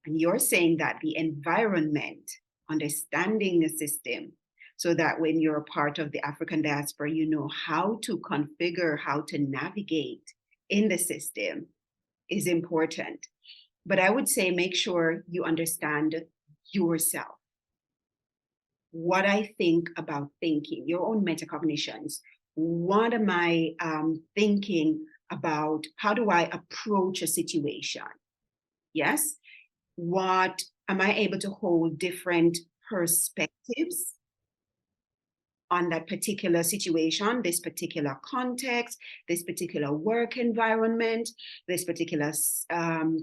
And you're saying that the environment, understanding the system, so that when you're a part of the African diaspora, you know how to configure, how to navigate in the system is important. But I would say make sure you understand yourself. What I think about thinking, your own metacognitions. What am I thinking about? How do I approach a situation? Yes. What am I able to hold different perspectives on that particular situation, this particular context, this particular work environment, this particular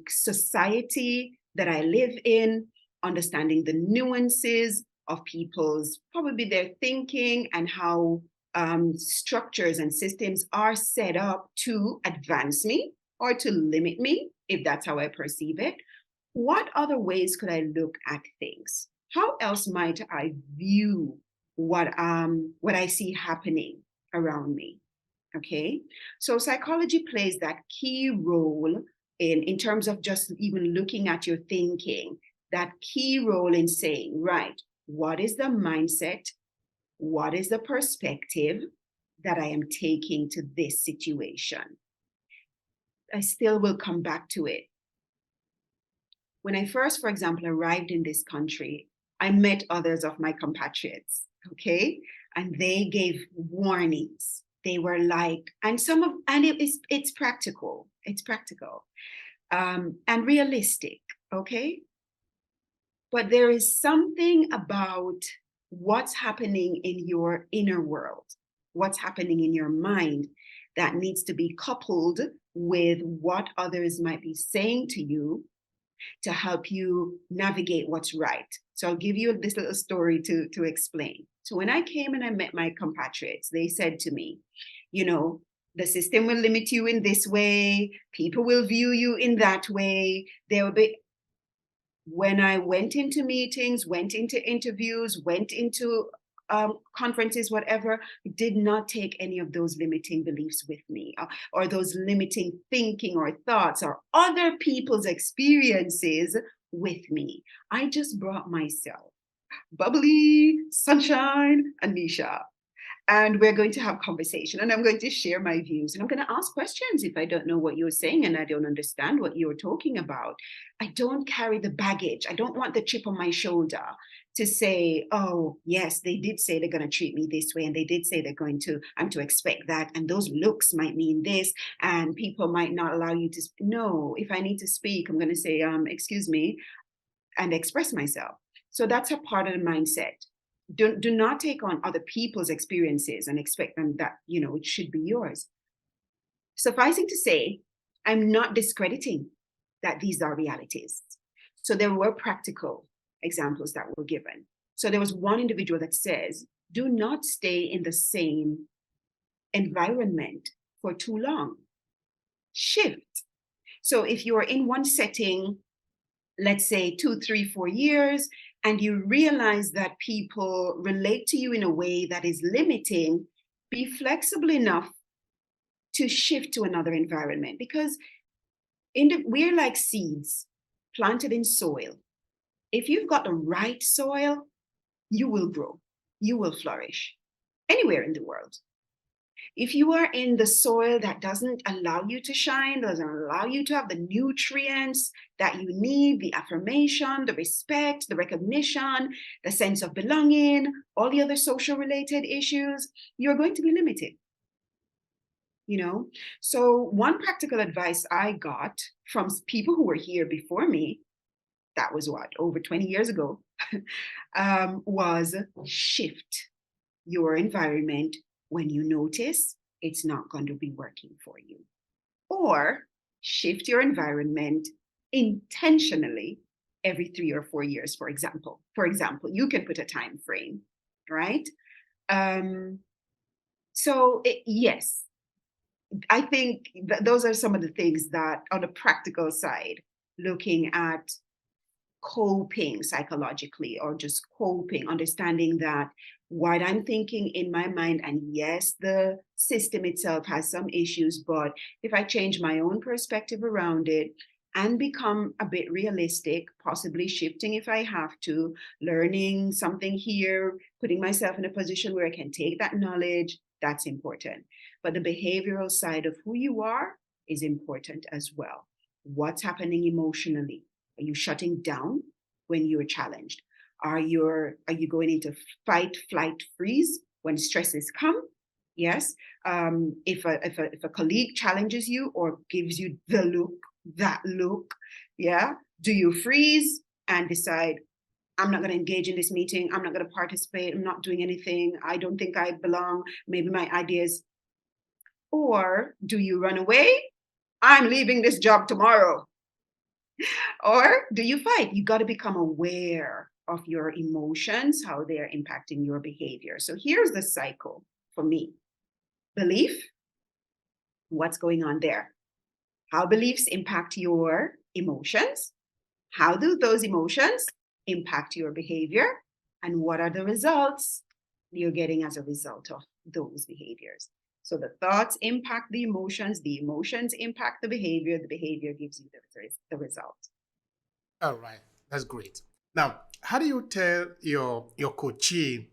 society that I live in, understanding the nuances of people's, probably their thinking and how structures and systems are set up to advance me or to limit me, if that's how I perceive it. What other ways could I look at things? How else might I view what I see happening around me? Okay, so psychology plays that key role in terms of just even looking at your thinking, that key role in saying, right, what is the mindset? What is the perspective that I am taking to this situation? I still will come back to it. When I first, for example, arrived in this country, I met others of my compatriots, okay? And they gave warnings. They were like, it's practical. It's practical and realistic, okay? But there is something about what's happening in your inner world, what's happening in your mind that needs to be coupled with what others might be saying to you to help you navigate what's right. So I'll give you this little story to explain. So when I came and I met my compatriots, they said to me, you know, the system will limit you in this way. People will view you in that way. There will be. When I went into meetings, went into interviews, went into conferences, whatever, did not take any of those limiting beliefs with me or those limiting thinking or thoughts or other people's experiences with me. I just brought myself, bubbly, sunshine, Anecha. And we're going to have conversation and I'm going to share my views and I'm going to ask questions if I don't know what you're saying and I don't understand what you're talking about. I don't carry the baggage. I don't want the chip on my shoulder to say, oh, yes, they did say they're going to treat me this way and they did say I'm to expect that. And those looks might mean this and people might not allow you to. No, if I need to speak, I'm going to say, excuse me, and express myself. So that's a part of the mindset. Do not take on other people's experiences and expect them that, it should be yours. Sufficing to say, I'm not discrediting that these are realities. So there were practical examples that were given. So there was one individual that says, do not stay in the same environment for too long. Shift. So if you're in one setting, let's say 2, 3, 4 years, and you realize that people relate to you in a way that is limiting, be flexible enough to shift to another environment because we're like seeds planted in soil. If you've got the right soil, you will grow, you will flourish anywhere in the world. If you are in the soil that doesn't allow you to shine, doesn't allow you to have the nutrients that you need, the affirmation, the respect, the recognition, the sense of belonging, all the other social related issues, you're going to be limited. So one practical advice I got from people who were here before me, that was over 20 years ago, was shift your environment when you notice it's not going to be working for you. Or shift your environment intentionally every 3 or 4 years, for example. For example, you can put a time frame, right? Yes, I think those are some of the things that on the practical side, looking at coping psychologically or just coping, understanding that what I'm thinking in my mind, and yes, the system itself has some issues, but if I change my own perspective around it, and become a bit realistic, possibly shifting if I have to, learning something here, putting myself in a position where I can take that knowledge. That's important. But the behavioral side of who you are is important as well. What's happening emotionally? Are you shutting down when you're challenged? Are you going into fight, flight, freeze when stresses come? Yes. If a colleague challenges you or gives you the look, that look, yeah, do you freeze and decide, I'm not going to engage in this meeting, I'm not going to participate, I'm not doing anything, I don't think I belong, maybe my ideas? Or do you run away? I'm leaving this job tomorrow. Or do you fight? You got to become aware of your emotions, how they are impacting your behavior. So here's the cycle for me: belief, what's going on there? How beliefs impact your emotions? How do those emotions impact your behavior? And what are the results you're getting as a result of those behaviors? So the thoughts impact the emotions impact the behavior gives you the result. All right, that's great. Now, how do you tell your coachee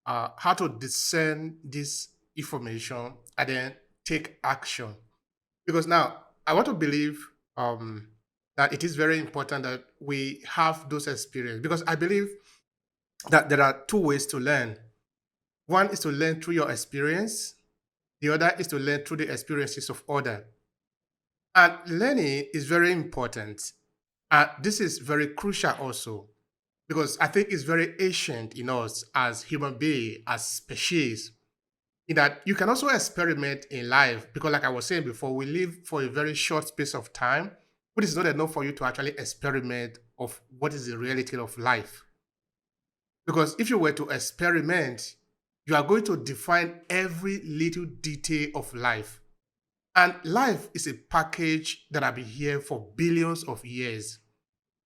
how to discern this information and then take action? Because now I want to believe that it is very important that we have those experiences. Because I believe that there are two ways to learn. One is to learn through your experience. The other is to learn through the experiences of others. And learning is very important. This is very crucial also because I think it's very ancient in us as human beings, as species, in that you can also experiment in life because, like I was saying before, we live for a very short space of time, but it's not enough for you to actually experiment of what is the reality of life. Because if you were to experiment, you are going to define every little detail of life. And life is a package that has been here for billions of years.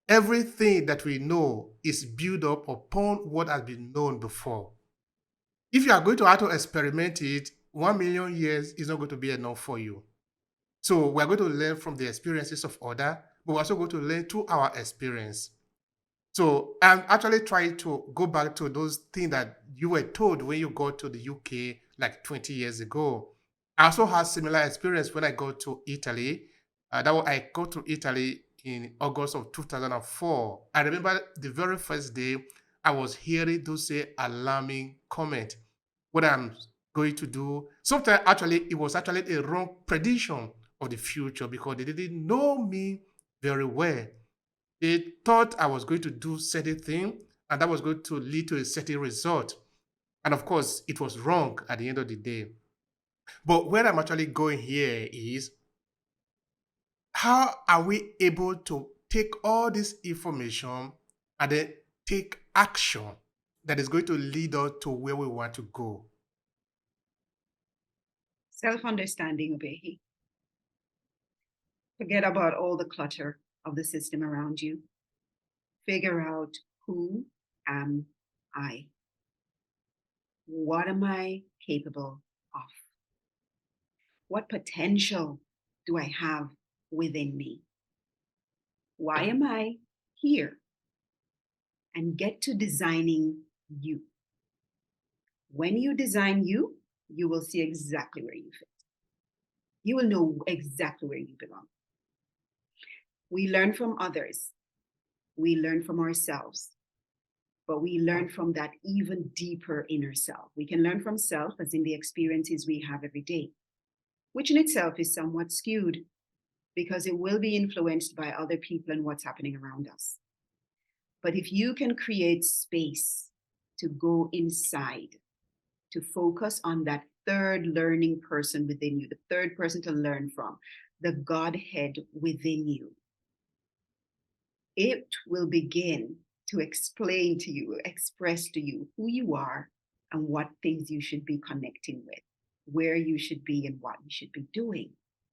Everything that we know is built up upon what has been known before. If you are going to have to experiment it, 1 million years is not going to be enough for you. So we're going to learn from the experiences of others, but we're also going to learn through our experience. So I'm actually trying to go back to those things that you were told when you got to the UK like 20 years ago. I also had similar experience when I got to Italy. I got to Italy in August of 2004. I remember the very first day I was hearing those say alarming comment. What I'm going to do. Sometimes actually it was actually a wrong prediction of the future because they didn't know me very well. They thought I was going to do certain thing and that was going to lead to a certain result. And of course, it was wrong at the end of the day. But where I'm actually going here is how are we able to take all this information and then take action that is going to lead us to where we want to go? Self-understanding, Obehi. Forget about all the clutter of the system around you. Figure out, who am I? What am I capable of? What potential do I have within me? Why am I here? And get to designing you. When you design you, you will see exactly where you fit. You will know exactly where you belong. We learn from others, we learn from ourselves, but we learn from that even deeper inner self. We can learn from self as in the experiences we have every day, which in itself is somewhat skewed because it will be influenced by other people and what's happening around us. But if you can create space to go inside, to focus on that third learning person within you, the third person to learn from, the Godhead within you, it will begin to explain to you, express to you who you are and what things you should be connecting with, where you should be and what you should be doing.